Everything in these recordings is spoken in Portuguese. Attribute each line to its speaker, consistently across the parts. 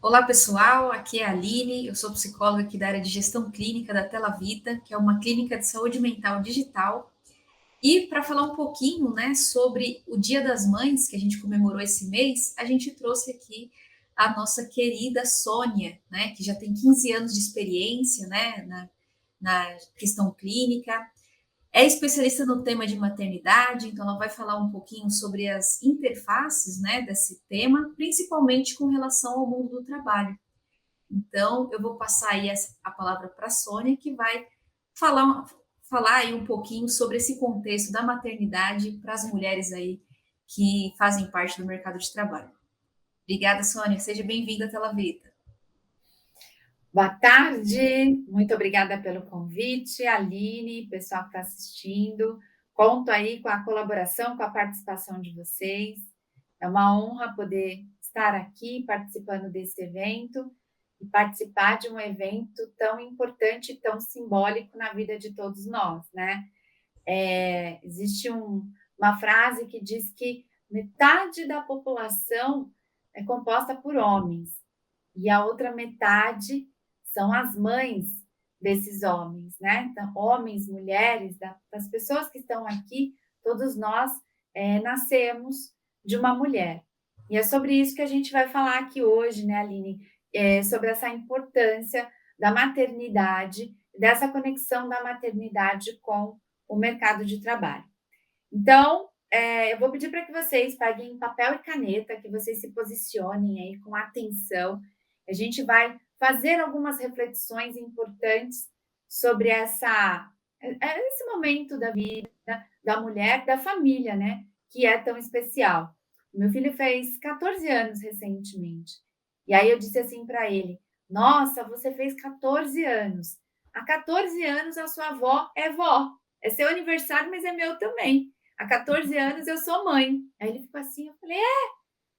Speaker 1: Olá, pessoal. Aqui é a Aline. Eu sou psicóloga aqui da área de gestão clínica da Tela Vita, que é uma clínica de saúde mental digital. E para falar um pouquinho, né, sobre o Dia das Mães, que a gente comemorou esse mês, a gente trouxe aqui a nossa querida Sônia, né, que já tem 15 anos de experiência, né, na questão clínica. É especialista no tema de maternidade, então ela vai falar um pouquinho sobre as interfaces, né, desse tema, principalmente com relação ao mundo do trabalho. Então, eu vou passar aí a palavra para a Sônia, que vai falar, falar aí um pouquinho sobre esse contexto da maternidade para as mulheres aí que fazem parte do mercado de trabalho. Obrigada, Sônia. Seja bem-vinda à Tela Vita.
Speaker 2: Boa tarde, muito obrigada pelo convite, Aline, pessoal que está assistindo. Conto aí com a colaboração, com a participação de vocês. É uma honra poder estar aqui participando desse evento e participar de um evento tão importante e tão simbólico na vida de todos nós, né? Existe uma frase que diz que metade da população é composta por homens e a outra metade são as mães desses homens, né? Então, homens, mulheres, das pessoas que estão aqui, todos nós nascemos de uma mulher. E é sobre isso que a gente vai falar aqui hoje, né, Aline? Sobre essa importância da maternidade, dessa conexão da maternidade com o mercado de trabalho. Então, eu vou pedir para que vocês peguem papel e caneta, que vocês se posicionem aí com atenção. A gente vai fazer algumas reflexões importantes sobre esse momento da vida da mulher, da família, né? Que é tão especial. Meu filho fez 14 anos recentemente. E aí eu disse assim para ele: Nossa, você fez 14 anos. Há 14 anos a sua avó é vó. É seu aniversário, mas é meu também. Há 14 anos eu sou mãe. Aí ele ficou assim, eu falei,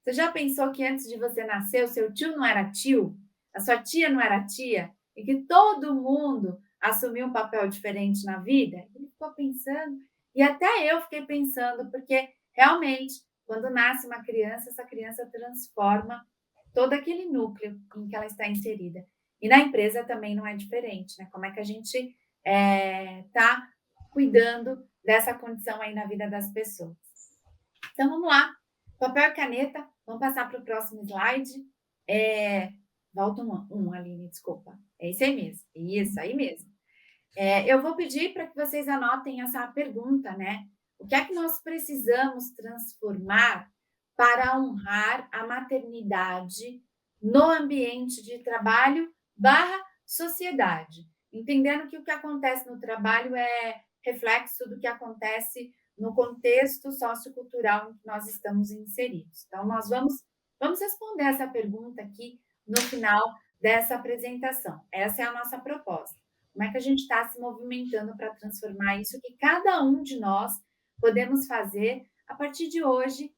Speaker 2: você já pensou que antes de você nascer, o seu tio não era tio? A sua tia não era tia? E que todo mundo assumiu um papel diferente na vida? Ele ficou pensando, e até eu fiquei pensando, porque realmente, quando nasce uma criança, essa criança transforma todo aquele núcleo em que ela está inserida. E na empresa também não é diferente, né? Como é que a gente está cuidando dessa condição aí na vida das pessoas? Então, vamos lá. Papel e caneta. Vamos passar para o próximo slide. Volta Aline, desculpa. É isso aí mesmo. Isso aí mesmo. Eu vou pedir para que vocês anotem essa pergunta, né? O que é que nós precisamos transformar para honrar a maternidade no ambiente de trabalho barra sociedade? Entendendo que o que acontece no trabalho é reflexo do que acontece no contexto sociocultural em que nós estamos inseridos. Então, nós vamos responder essa pergunta aqui no final dessa apresentação. Essa é a nossa proposta. Como é que a gente está se movimentando para transformar isso que cada um de nós podemos fazer a partir de hoje,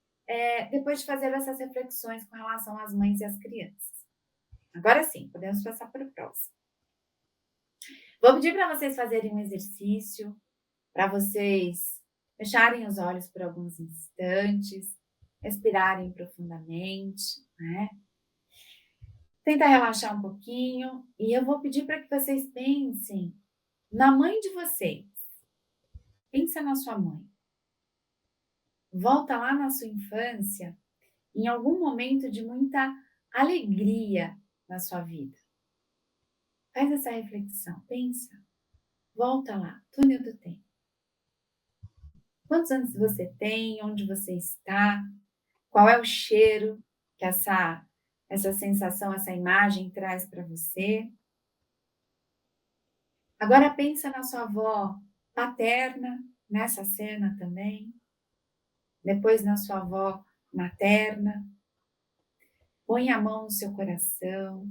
Speaker 2: depois de fazer essas reflexões com relação às mães e às crianças. Agora sim, podemos passar para o próximo. Vou pedir para vocês fazerem um exercício, para vocês fecharem os olhos por alguns instantes, respirarem profundamente, né? Tenta relaxar um pouquinho e eu vou pedir para que vocês pensem na mãe de vocês. Pensa na sua mãe. Volta lá na sua infância, em algum momento de muita alegria na sua vida. Faz essa reflexão, pensa. Volta lá, túnel do tempo. Quantos anos você tem? Onde você está? Qual é o cheiro que essa sensação, essa imagem traz para você? Agora pensa na sua avó paterna, nessa cena também. Depois na sua avó materna. Põe a mão no seu coração.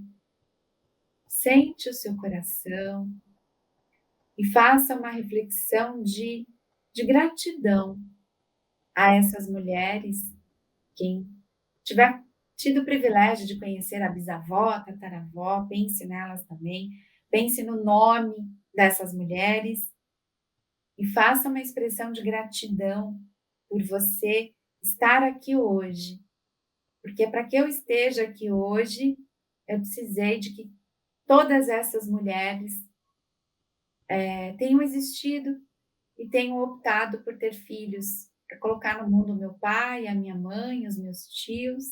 Speaker 2: Sente o seu coração. E faça uma reflexão de gratidão a essas mulheres. Quem tiver tido o privilégio de conhecer a bisavó, a tataravó, pense nelas também. Pense no nome dessas mulheres e faça uma expressão de gratidão por você estar aqui hoje. Porque para que eu esteja aqui hoje, eu precisei de que todas essas mulheres tenham existido e tenham optado por ter filhos, para colocar no mundo o meu pai, a minha mãe, os meus tios.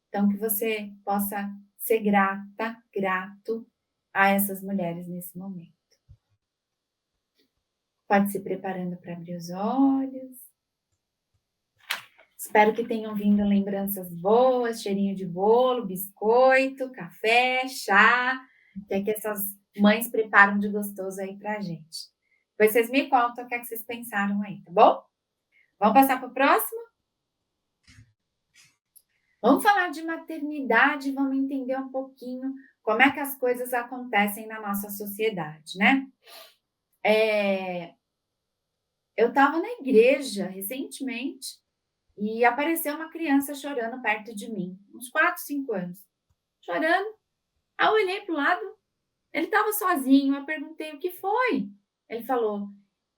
Speaker 2: Então, que você possa ser grata, grato a essas mulheres nesse momento. Pode se preparando para abrir os olhos. Espero que tenham vindo lembranças boas, cheirinho de bolo, biscoito, café, chá, que é que essas mães preparam de gostoso aí pra gente. Depois vocês me contam o que é que vocês pensaram aí, tá bom? Vamos passar para o próximo? Vamos falar de maternidade, vamos entender um pouquinho como é que as coisas acontecem na nossa sociedade, né? Eu estava na igreja recentemente e apareceu uma criança chorando perto de mim, uns 4, 5 anos, chorando. Aí eu olhei para o lado, ele estava sozinho, eu perguntei o que foi. Ele falou: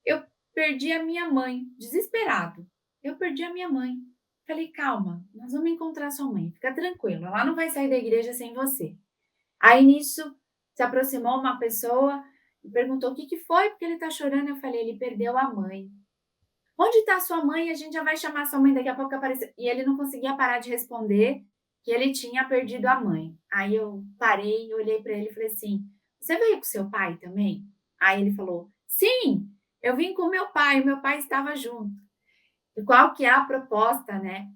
Speaker 2: eu perdi a minha mãe, desesperado. Eu perdi a minha mãe. Falei: calma, nós vamos encontrar sua mãe, fica tranquilo, ela não vai sair da igreja sem você. Aí nisso se aproximou uma pessoa e perguntou o que que foi, porque ele está chorando. Eu falei: ele perdeu a mãe. Onde está sua mãe? A gente já vai chamar sua mãe daqui a pouco aparecer. E ele não conseguia parar de responder que ele tinha perdido a mãe. Aí eu parei, olhei para ele e falei assim: você veio com seu pai também? Aí ele falou: sim, eu vim com o meu pai estava junto. E qual que é a proposta, né?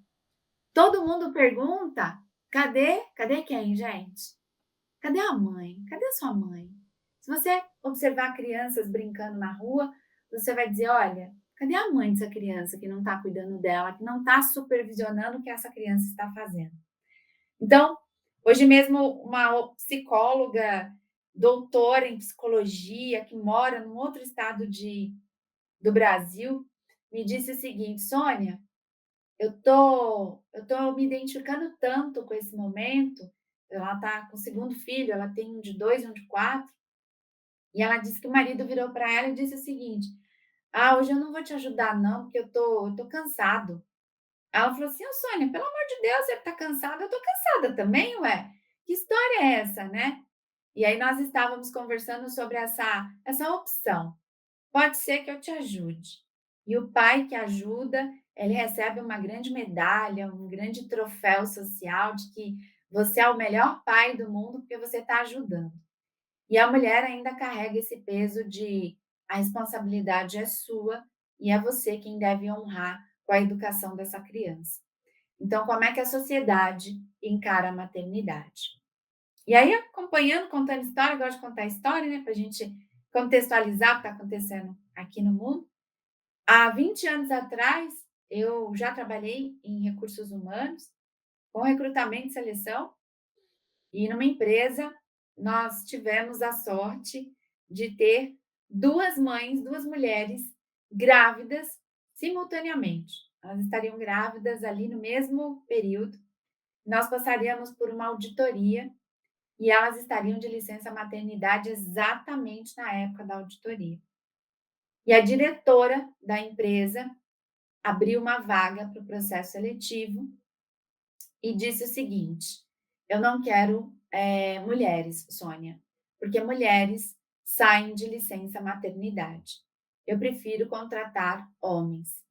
Speaker 2: Todo mundo pergunta: cadê quem, gente? Cadê a mãe? Cadê a sua mãe? Se você observar crianças brincando na rua, você vai dizer: olha, cadê a mãe dessa criança que não está cuidando dela, que não está supervisionando o que essa criança está fazendo? Então, hoje mesmo, uma psicóloga, doutora em psicologia, que mora num outro estado do Brasil, me disse o seguinte: Sônia, eu tô me identificando tanto com esse momento. Ela está com o segundo filho, ela tem um de 2 e um de 4, e ela disse que o marido virou para ela e disse o seguinte: ah, hoje eu não vou te ajudar não, porque eu tô cansado. Ela falou assim: ô Sônia, pelo amor de Deus, você tá cansada, eu tô cansada também, ué. Que história é essa, né? E aí nós estávamos conversando sobre essa opção. Pode ser que eu te ajude. E o pai que ajuda, ele recebe uma grande medalha, um grande troféu social de que você é o melhor pai do mundo porque você está ajudando. E a mulher ainda carrega esse peso de a responsabilidade é sua e é você quem deve honrar com a educação dessa criança. Então, como é que a sociedade encara a maternidade? E aí, acompanhando, contando história, eu gosto de contar história, né, para a gente contextualizar o que está acontecendo aqui no mundo. Há 20 anos atrás, eu já trabalhei em recursos humanos, com recrutamento e seleção, e numa empresa nós tivemos a sorte de ter duas mães, duas mulheres grávidas simultaneamente. Elas estariam grávidas ali no mesmo período. Nós passaríamos por uma auditoria e elas estariam de licença maternidade exatamente na época da auditoria. E a diretora da empresa abriu uma vaga para o processo seletivo e disse o seguinte: eu não quero mulheres, Sônia, porque mulheres saem de licença maternidade. Eu prefiro contratar homens.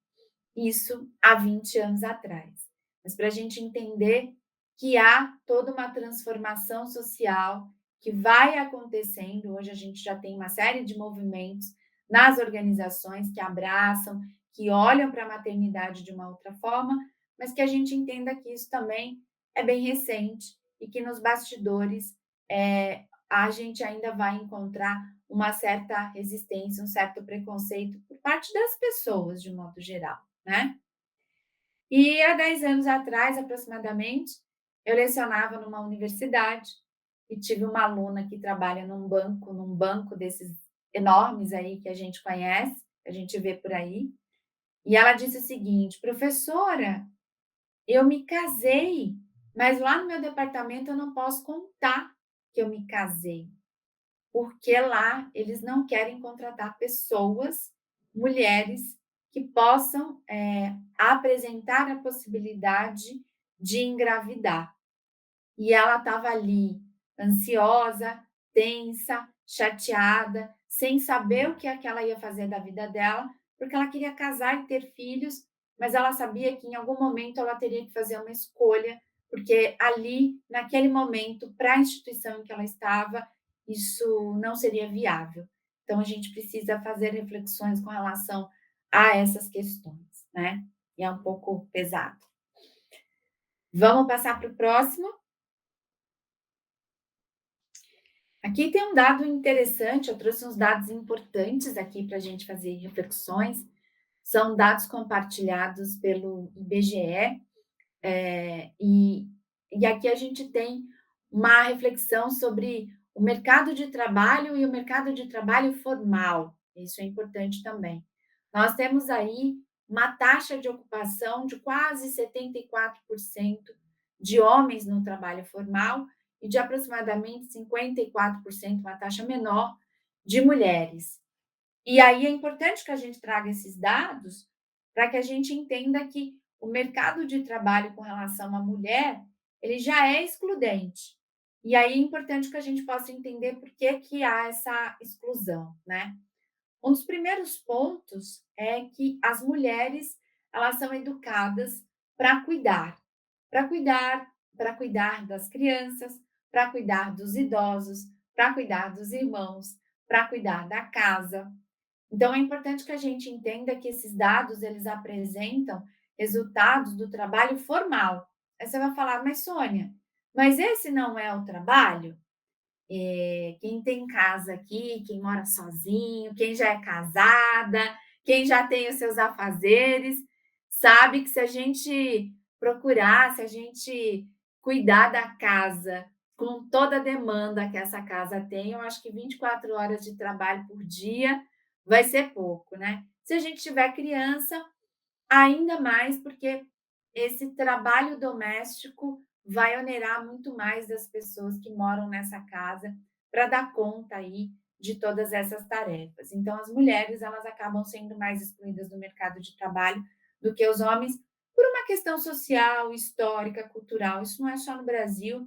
Speaker 2: Isso há 20 anos atrás. Mas para a gente entender que há toda uma transformação social que vai acontecendo, hoje a gente já tem uma série de movimentos nas organizações que abraçam, que olham para a maternidade de uma outra forma, mas que a gente entenda que isso também é bem recente e que nos bastidores a gente ainda vai encontrar uma certa resistência, um certo preconceito por parte das pessoas, de modo geral, né? E há 10 anos atrás, aproximadamente, eu lecionava numa universidade e tive uma aluna que trabalha num banco desses enormes aí que a gente conhece, que a gente vê por aí, e ela disse o seguinte: professora, eu me casei, mas lá no meu departamento eu não posso contar que eu me casei, porque lá eles não querem contratar pessoas, mulheres, que possam apresentar a possibilidade de engravidar. e ela estava ali ansiosa, tensa, chateada, sem saber o que é que ela ia fazer da vida dela, porque ela queria casar e ter filhos, mas ela sabia que em algum momento ela teria que fazer uma escolha, porque ali, naquele momento, para a instituição em que ela estava, isso não seria viável. Então a gente precisa fazer reflexões com relação a essas questões, né? E é um pouco pesado. Vamos passar para o próximo. Aqui tem um dado interessante, eu trouxe uns dados importantes aqui para a gente fazer reflexões. São dados compartilhados pelo IBGE, e aqui a gente tem uma reflexão sobre o mercado de trabalho e o mercado de trabalho formal. Isso é importante também. Nós temos aí uma taxa de ocupação de quase 74% de homens no trabalho formal e de aproximadamente 54%, uma taxa menor, de mulheres. E aí é importante que a gente traga esses dados para que a gente entenda que o mercado de trabalho com relação à mulher, ele já é excludente. E aí é importante que a gente possa entender por que que há essa exclusão, né? Um dos primeiros pontos é que as mulheres, elas são educadas para cuidar, para cuidar, para cuidar das crianças, para cuidar dos idosos, para cuidar dos irmãos, para cuidar da casa. Então, é importante que a gente entenda que esses dados, eles apresentam resultados do trabalho formal. Aí você vai falar, mas Sônia, mas esse não é o trabalho? Quem tem casa aqui, quem mora sozinho, quem já é casada, quem já tem os seus afazeres, sabe que se a gente procurar, se a gente cuidar da casa com toda a demanda que essa casa tem, eu acho que 24 horas de trabalho por dia vai ser pouco, né? Se a gente tiver criança, ainda mais, porque esse trabalho doméstico vai onerar muito mais das pessoas que moram nessa casa para dar conta aí de todas essas tarefas. Então, as mulheres, elas acabam sendo mais excluídas do mercado de trabalho do que os homens por uma questão social, histórica, cultural. Isso não é só no Brasil,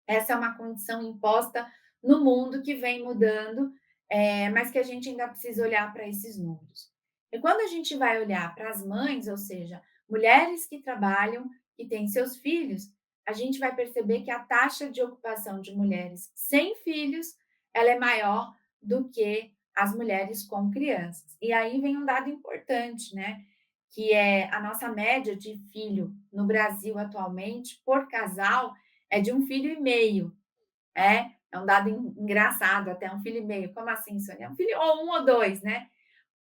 Speaker 2: essa é uma condição imposta no mundo que vem mudando, mas que a gente ainda precisa olhar para esses números. E quando a gente vai olhar para as mães, ou seja, mulheres que trabalham, que têm seus filhos, a gente vai perceber que a taxa de ocupação de mulheres sem filhos, ela é maior do que as mulheres com crianças. E aí vem um dado importante, né? Que é a nossa média de filho no Brasil atualmente, por casal, é de 1,5 filho. É um dado engraçado, até 1,5 filho. Como assim, Sônia? É um filho, ou um ou dois, né?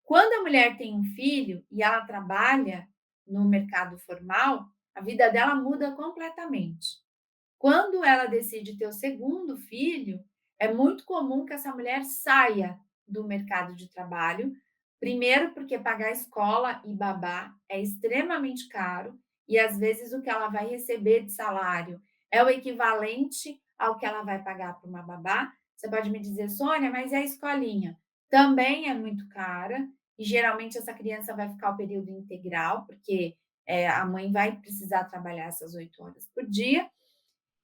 Speaker 2: Quando a mulher tem um filho e ela trabalha no mercado formal, a vida dela muda completamente. Quando ela decide ter o segundo filho, é muito comum que essa mulher saia do mercado de trabalho. Primeiro, porque pagar escola e babá é extremamente caro, e às vezes o que ela vai receber de salário é o equivalente ao que ela vai pagar para uma babá. Você pode me dizer, Sônia, mas é a escolinha? Também é muito cara, e geralmente essa criança vai ficar o período integral, porque a mãe vai precisar trabalhar essas 8 horas por dia.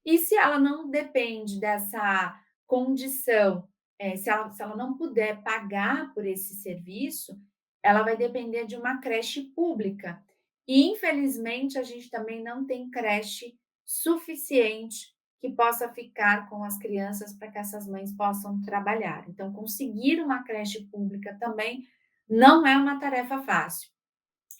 Speaker 2: E se ela não depende dessa condição, se ela não puder pagar por esse serviço, ela vai depender de uma creche pública. E, infelizmente, a gente também não tem creche suficiente que possa ficar com as crianças para que essas mães possam trabalhar. Então, conseguir uma creche pública também não é uma tarefa fácil.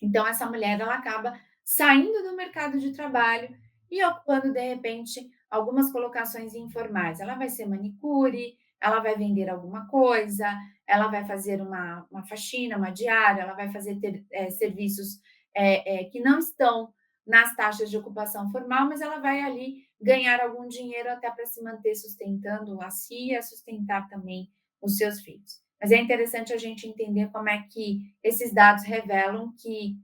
Speaker 2: Então, essa mulher ela acaba saindo do mercado de trabalho e ocupando, de repente, algumas colocações informais. Ela vai ser manicure, ela vai vender alguma coisa, ela vai fazer uma faxina, uma diária, ela vai fazer serviços que não estão nas taxas de ocupação formal, mas ela vai ali ganhar algum dinheiro até para se manter sustentando a si e a sustentar também os seus filhos. Mas é interessante a gente entender como é que esses dados revelam que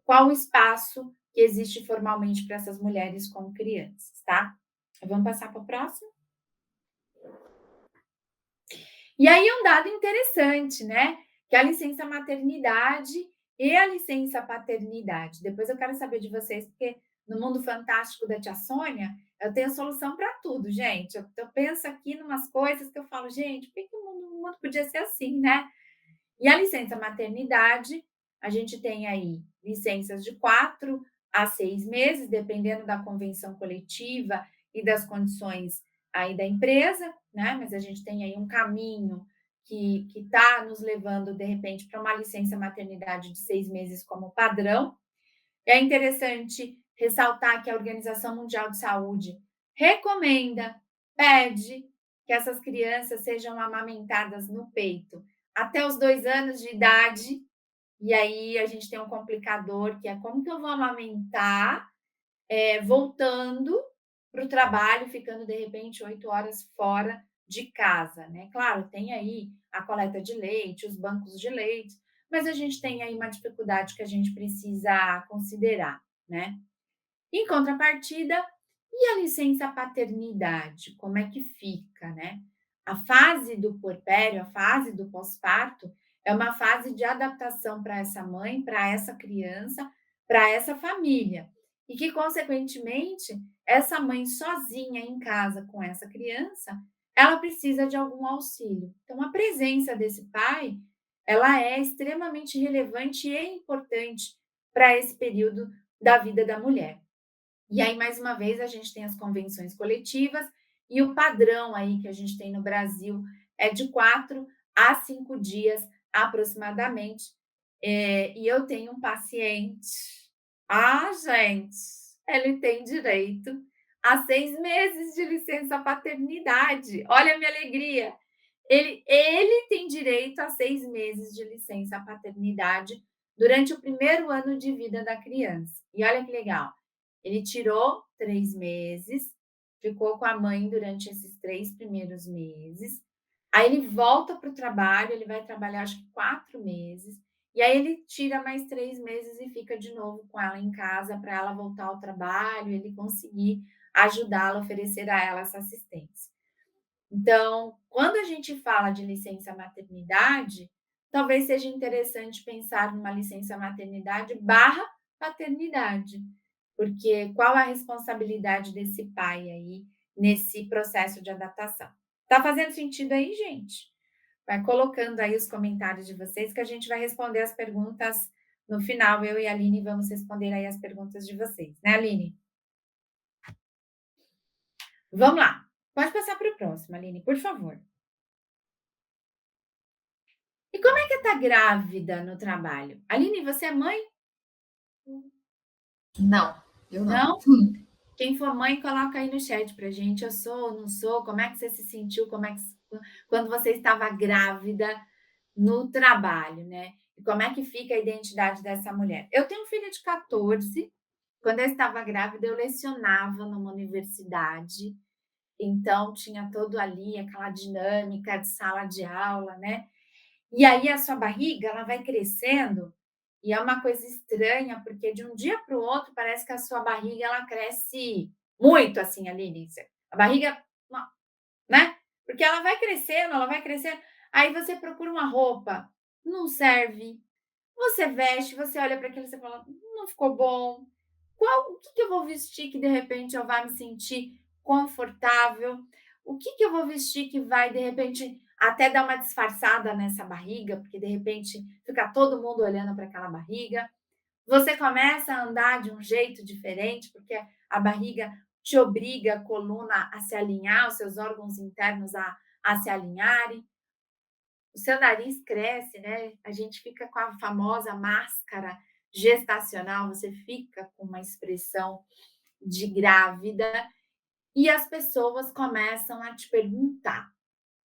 Speaker 2: qual o espaço que existe formalmente para essas mulheres com crianças, tá? Vamos passar para o próximo? E aí um dado interessante, né? Que a licença maternidade e a licença paternidade? Depois eu quero saber de vocês, porque no mundo fantástico da tia Sônia, eu tenho solução para tudo, gente. Eu penso aqui em umas coisas que eu falo: "Gente, por que que o mundo podia ser assim, né?". E a licença maternidade, a gente tem aí licenças de 4 a 6 meses, dependendo da convenção coletiva e das condições aí da empresa, né, mas a gente tem aí um caminho que está nos levando, de repente, para uma licença maternidade de 6 meses como padrão. É interessante ressaltar que a Organização Mundial de Saúde recomenda, pede que essas crianças sejam amamentadas no peito até os 2 anos de idade, e aí a gente tem um complicador que é como que eu vou amamentar, voltando para o trabalho, ficando de repente 8 horas fora de casa, né. Claro, tem aí a coleta de leite, os bancos de leite, mas a gente tem aí uma dificuldade que a gente precisa considerar, né. Em contrapartida, e a licença paternidade, como é que fica, né? A fase do puerpério, a fase do pós-parto, é uma fase de adaptação para essa mãe, para essa criança, para essa família. E que, consequentemente, essa mãe sozinha em casa com essa criança, ela precisa de algum auxílio. Então, a presença desse pai, ela é extremamente relevante e importante para esse período da vida da mulher. E aí, mais uma vez, a gente tem as convenções coletivas e o padrão aí que a gente tem no Brasil é de 4 a 5 dias aproximadamente. E eu tenho um paciente, gente, ele tem direito a 6 meses de licença paternidade. Olha a minha alegria. Ele tem direito a 6 meses de licença paternidade durante o primeiro ano de vida da criança. E olha que legal, ele tirou 3 meses, ficou com a mãe durante esses 3 primeiros meses, aí ele volta para o trabalho, ele vai trabalhar acho que 4 meses, e aí ele tira mais 3 meses e fica de novo com ela em casa para ela voltar ao trabalho, ele conseguir ajudá-la, oferecer a ela essa assistência. Então, quando a gente fala de licença maternidade, talvez seja interessante pensar numa licença maternidade barra paternidade, porque qual a responsabilidade desse pai aí nesse processo de adaptação? Tá fazendo sentido aí, gente? Vai colocando aí os comentários de vocês que a gente vai responder as perguntas no final. Eu e a Aline vamos responder aí as perguntas de vocês, né, Aline? Vamos lá. Pode passar para o próximo, Aline, por favor. E como é que é estar grávida no trabalho? Aline, você é mãe?
Speaker 1: Não, eu não.
Speaker 2: Não? Quem for mãe, coloca aí no chat pra gente. Eu sou, não sou? Como é que você se sentiu? Como é que quando você estava grávida no trabalho, né? E como é que fica a identidade dessa mulher? Eu tenho um filho de 14. Quando eu estava grávida, eu lecionava numa universidade, então tinha todo ali aquela dinâmica de sala de aula, né? E aí a sua barriga, ela vai crescendo, e é uma coisa estranha, porque de um dia para o outro parece que a sua barriga ela cresce muito assim ali, início. A barriga, né? Porque ela vai crescendo, aí você procura uma roupa, não serve. Você veste, você olha para aquilo e você fala: "Não ficou bom. O que que eu vou vestir que de repente eu vá me sentir confortável? O que que eu vou vestir que vai de repente até dar uma disfarçada nessa barriga, porque de repente fica todo mundo olhando para aquela barriga". Você começa a andar de um jeito diferente, porque a barriga te obriga a coluna a se alinhar, os seus órgãos internos a se alinharem. O seu nariz cresce, né? A gente fica com a famosa máscara gestacional, você fica com uma expressão de grávida e as pessoas começam a te perguntar: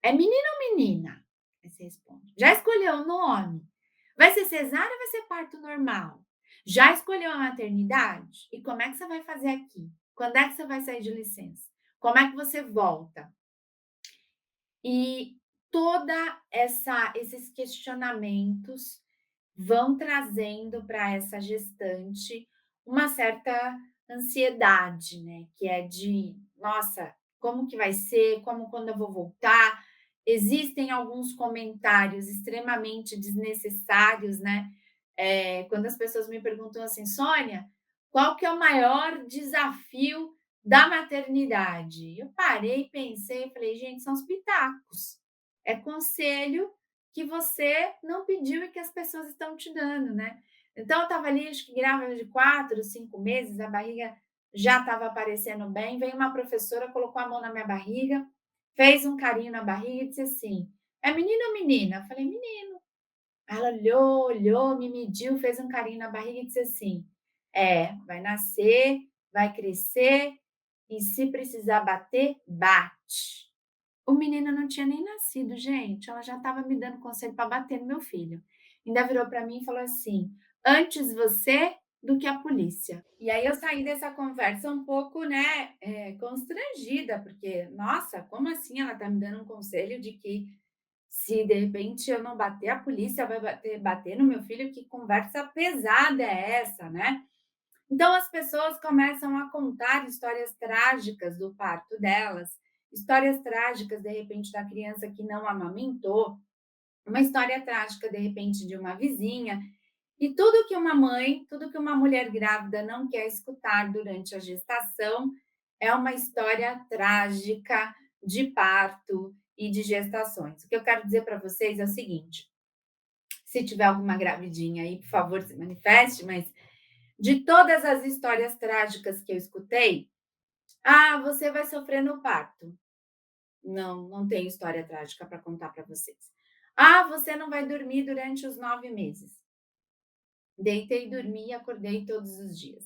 Speaker 2: é menino ou menina? Aí você responde: já escolheu o nome? Vai ser cesárea ou vai ser parto normal? Já escolheu a maternidade? E como é que você vai fazer aqui? Quando é que você vai sair de licença? Como é que você volta? E toda essa esses questionamentos vão trazendo para essa gestante uma certa ansiedade, né, que é de: "Nossa, como que vai ser? Como quando eu vou voltar?". Existem alguns comentários extremamente desnecessários, né, quando as pessoas me perguntam assim: "Sônia, qual que é o maior desafio da maternidade?" Eu parei, pensei e falei: "Gente, são os pitacos. É conselho que você não pediu e que as pessoas estão te dando, né?" Então eu estava ali, acho que grávida de 4, 5 meses, a barriga já estava aparecendo bem, veio uma professora, colocou a mão na minha barriga, fez um carinho na barriga e disse assim: "É menino ou menina?" Eu falei: "Menino". Ela olhou, olhou, me mediu, fez um carinho na barriga e disse assim: "É, vai nascer, vai crescer e se precisar bater, bate". O menino não tinha nem nascido, gente, ela já estava me dando conselho para bater no meu filho. Ainda virou para mim e falou assim: "Antes você do que a polícia". E aí eu saí dessa conversa um pouco, né, constrangida, porque, nossa, como assim ela está me dando um conselho de que se de repente eu não bater, a polícia vai bater no meu filho? Que conversa pesada é essa, né? Então as pessoas começam a contar histórias trágicas do parto delas, histórias trágicas, de repente, da criança que não amamentou, uma história trágica, de repente, de uma vizinha. E tudo que uma mãe, tudo que uma mulher grávida não quer escutar durante a gestação é uma história trágica de parto e de gestações. O que eu quero dizer para vocês é o seguinte: se tiver alguma gravidinha aí, por favor, se manifeste, mas de todas as histórias trágicas que eu escutei, ah, você vai sofrer no parto. Não, não tenho história trágica para contar para vocês. Ah, você não vai dormir durante os 9 meses. Deitei, dormi e acordei todos os dias.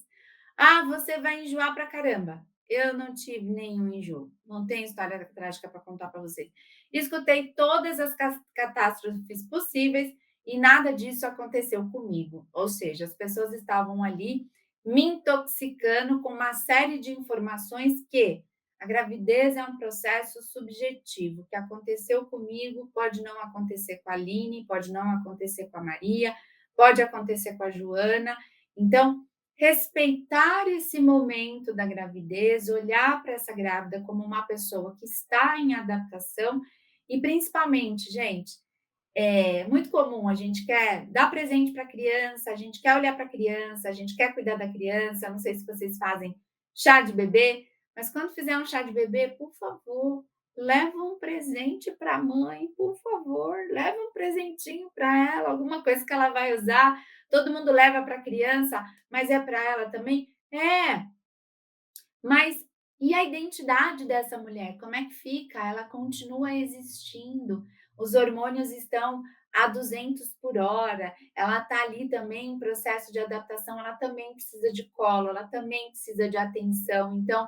Speaker 2: Ah, você vai enjoar pra caramba. Eu não tive nenhum enjoo. Não tenho história trágica para contar para vocês. Escutei todas as catástrofes possíveis e nada disso aconteceu comigo. Ou seja, as pessoas estavam ali me intoxicando com uma série de informações que a gravidez é um processo subjetivo. O que aconteceu comigo pode não acontecer com a Aline, pode não acontecer com a Maria, pode acontecer com a Joana. Então, respeitar esse momento da gravidez, olhar para essa grávida como uma pessoa que está em adaptação e, principalmente, gente, é muito comum, a gente quer dar presente para a criança, a gente quer olhar para a criança, a gente quer cuidar da criança. Não sei se vocês fazem chá de bebê, mas quando fizer um chá de bebê, por favor, leva um presente para a mãe, por favor, leva um presentinho para ela, alguma coisa que ela vai usar. Todo mundo leva para a criança, mas é para ela também? É, mas e a identidade dessa mulher? Como é que fica? Ela continua existindo, os hormônios estão a 200 por hora, ela está ali também em processo de adaptação, ela também precisa de colo, ela também precisa de atenção. Então,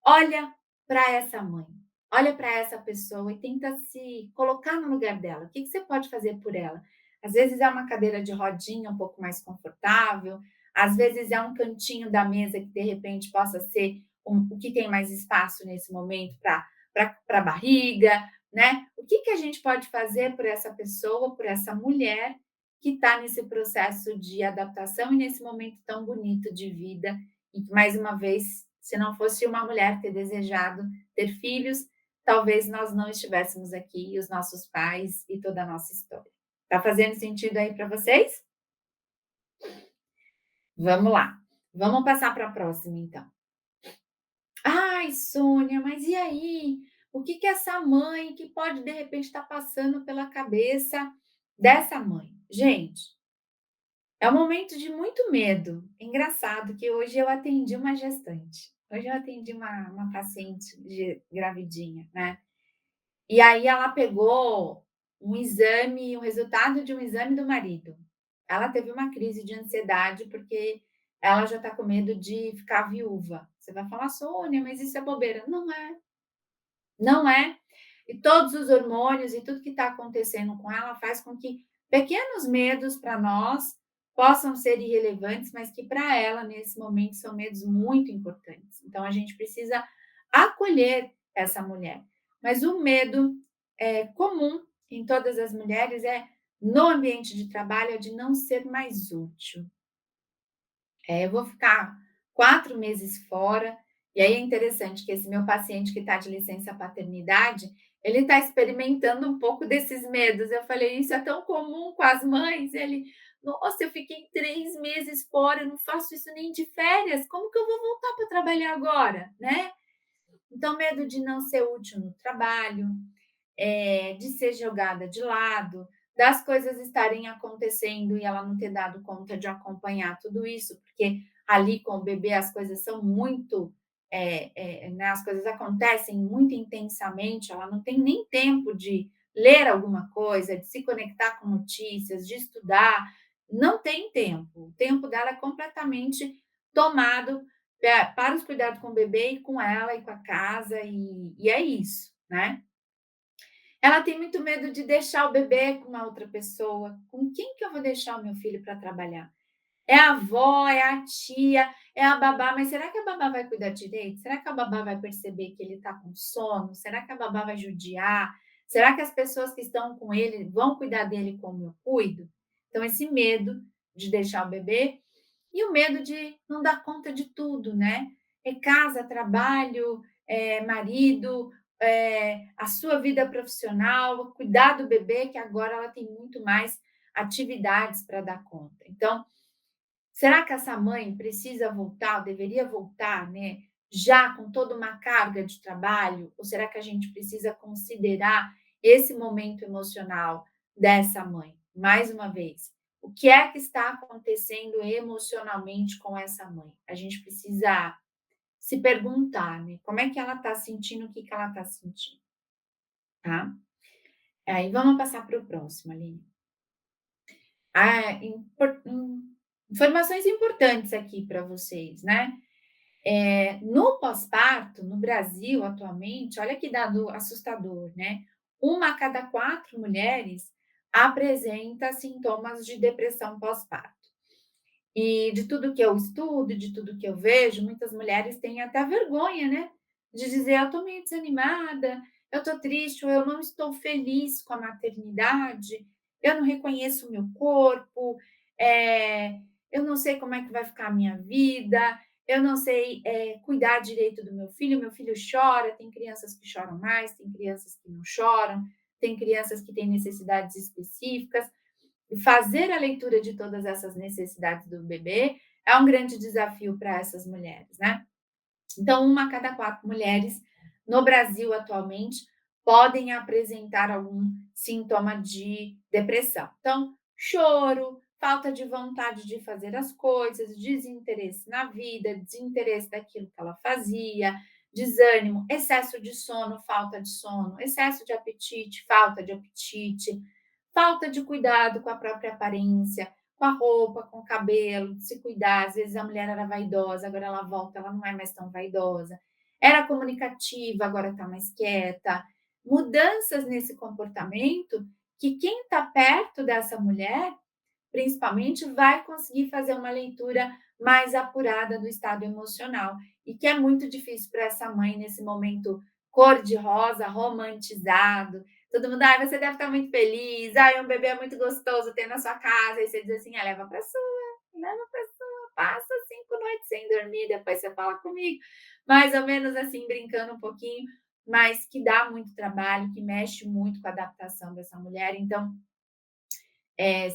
Speaker 2: olha para essa mãe, olha para essa pessoa e tenta se colocar no lugar dela. O que que você pode fazer por ela? Às vezes é uma cadeira de rodinha um pouco mais confortável, às vezes é um cantinho da mesa que de repente possa ser o que tem mais espaço nesse momento para a barriga, né? O que que a gente pode fazer por essa pessoa, por essa mulher que está nesse processo de adaptação e nesse momento tão bonito de vida e que, mais uma vez, se não fosse uma mulher ter desejado ter filhos, talvez nós não estivéssemos aqui, os nossos pais e toda a nossa história. Tá fazendo sentido aí para vocês? Vamos lá. Vamos passar para a próxima, então. Ai, Sônia, mas e aí? O que que essa mãe que pode de repente estar passando pela cabeça dessa mãe? Gente, é um momento de muito medo. Engraçado que hoje eu atendi uma gestante. Hoje eu atendi uma paciente gravidinha, né? E aí ela pegou um exame, o resultado de um exame do marido. Ela teve uma crise de ansiedade porque ela já está com medo de ficar viúva. Você vai falar, Sônia, mas isso é bobeira. Não é, não é. E todos os hormônios e tudo que está acontecendo com ela faz com que pequenos medos para nós possam ser irrelevantes, mas que para ela, nesse momento, são medos muito importantes. Então, a gente precisa acolher essa mulher. Mas o medo comum em todas as mulheres no ambiente de trabalho, é de não ser mais útil. Eu vou ficar 4 meses fora, e aí é interessante que esse meu paciente que está de licença paternidade, ele está experimentando um pouco desses medos. Eu falei, isso é tão comum com as mães. Ele, Nossa, eu fiquei 3 meses fora, eu não faço isso nem de férias, como que eu vou voltar para trabalhar agora, né? Então, medo de não ser útil no trabalho, de ser jogada de lado, das coisas estarem acontecendo e ela não ter dado conta de acompanhar tudo isso, porque ali com o bebê as coisas são muito, né, as coisas acontecem muito intensamente, ela não tem nem tempo de ler alguma coisa, de se conectar com notícias, de estudar, não tem tempo. O tempo dela é completamente tomado para os cuidados com o bebê e com ela e com a casa, e é isso, né? Ela tem muito medo de deixar o bebê com uma outra pessoa. Com quem que eu vou deixar o meu filho para trabalhar? É a avó, é a tia, é a babá, mas será que a babá vai cuidar direito? Será que a babá vai perceber que ele está com sono? Será que a babá vai judiar? Será que as pessoas que estão com ele vão cuidar dele como eu cuido? Então, esse medo de deixar o bebê e o medo de não dar conta de tudo, né? É casa, trabalho, marido, a sua vida profissional, cuidar do bebê, que agora ela tem muito mais atividades para dar conta. Então, será que essa mãe precisa voltar, ou deveria voltar, né? Já com toda uma carga de trabalho? Ou será que a gente precisa considerar esse momento emocional dessa mãe? Mais uma vez, o que é que está acontecendo emocionalmente com essa mãe? A gente precisa se perguntar, né? Como é que ela está sentindo, o que que ela está sentindo, tá? Aí vamos passar para o próximo, Aline. Informações importantes aqui para vocês, né? No pós-parto, no Brasil, atualmente, olha que dado assustador, né? Uma a cada 4 mulheres apresenta sintomas de depressão pós-parto. E de tudo que eu estudo, de tudo que eu vejo, muitas mulheres têm até vergonha, né? De dizer, eu estou meio desanimada, eu estou triste, ou eu não estou feliz com a maternidade, eu não reconheço o meu corpo, eu não sei como é que vai ficar a minha vida, eu não sei cuidar direito do meu filho chora, tem crianças que choram mais, tem crianças que não choram, tem crianças que têm necessidades específicas. E fazer a leitura de todas essas necessidades do bebê é um grande desafio para essas mulheres, né? Então, uma a cada 4 mulheres no Brasil atualmente podem apresentar algum sintoma de depressão. Então, choro, falta de vontade de fazer as coisas, desinteresse na vida, desinteresse daquilo que ela fazia, desânimo, excesso de sono, excesso de apetite, falta de apetite, falta de cuidado com a própria aparência, com a roupa, com o cabelo, de se cuidar. Às vezes a mulher era vaidosa, agora ela volta, ela não é mais tão vaidosa. Era comunicativa, agora está mais quieta. Mudanças nesse comportamento que quem está perto dessa mulher, principalmente, vai conseguir fazer uma leitura mais apurada do estado emocional. E que é muito difícil para essa mãe nesse momento cor-de-rosa, romantizado. Todo mundo, ai, você deve estar muito feliz, ai, um bebê é muito gostoso ter na sua casa. Aí você diz assim, leva para sua, passa 5 noites sem dormir, depois você fala comigo. Mais ou menos assim, brincando um pouquinho, mas que dá muito trabalho, que mexe muito com a adaptação dessa mulher. Então,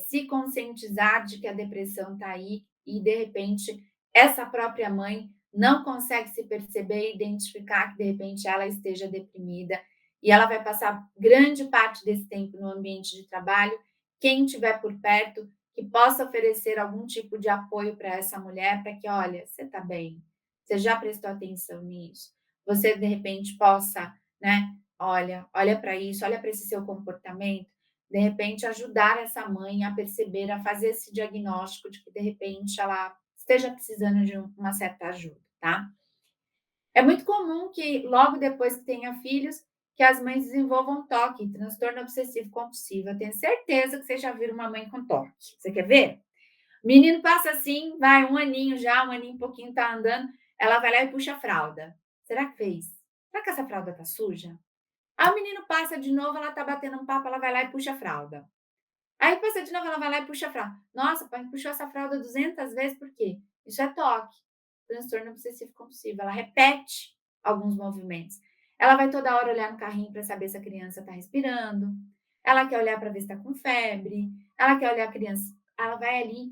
Speaker 2: se conscientizar de que a depressão está aí e, de repente, essa própria mãe não consegue se perceber e identificar que, de repente, ela esteja deprimida e ela vai passar grande parte desse tempo no ambiente de trabalho. Quem estiver por perto, que possa oferecer algum tipo de apoio para essa mulher, para que, olha, você está bem, você já prestou atenção nisso, você, de repente, possa, né, olha para isso, olha para esse seu comportamento, de repente, ajudar essa mãe a perceber, a fazer esse diagnóstico de que, de repente, ela esteja precisando de uma certa ajuda, tá? É muito comum que, logo depois que tenha filhos, que as mães desenvolvam TOC, transtorno obsessivo compulsivo. Eu tenho certeza que vocês já viram uma mãe com TOC. Você quer ver? O menino passa assim, vai um aninho já, um aninho e pouquinho tá andando, ela vai lá e puxa a fralda. Será que fez? Será que essa fralda tá suja? Aí o menino passa de novo, ela tá batendo um papo, ela vai lá e puxa a fralda. Aí passa de novo, ela vai lá e puxa a fralda. Nossa, pai, puxou essa fralda 200 vezes, por quê? Isso é TOC, transtorno obsessivo compulsivo. Ela repete alguns movimentos. Ela vai toda hora olhar no carrinho para saber se a criança está respirando. Ela quer olhar para ver se está com febre. Ela quer olhar a criança, ela vai ali,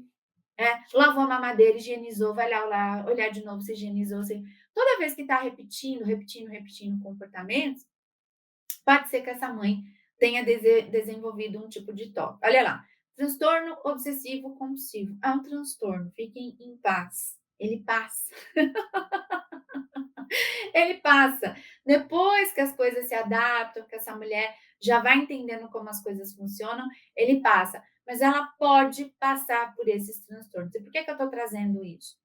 Speaker 2: lavou a mamadeira, higienizou, vai lá olhar de novo se higienizou, se toda vez que está repetindo comportamentos, pode ser que essa mãe tenha desenvolvido um tipo de TOC. Olha lá, transtorno obsessivo compulsivo. É um transtorno, fiquem em paz. Ele passa. Ele passa. Depois que as coisas se adaptam, que essa mulher já vai entendendo como as coisas funcionam, ele passa. Mas ela pode passar por esses transtornos. E por que eu estou trazendo isso?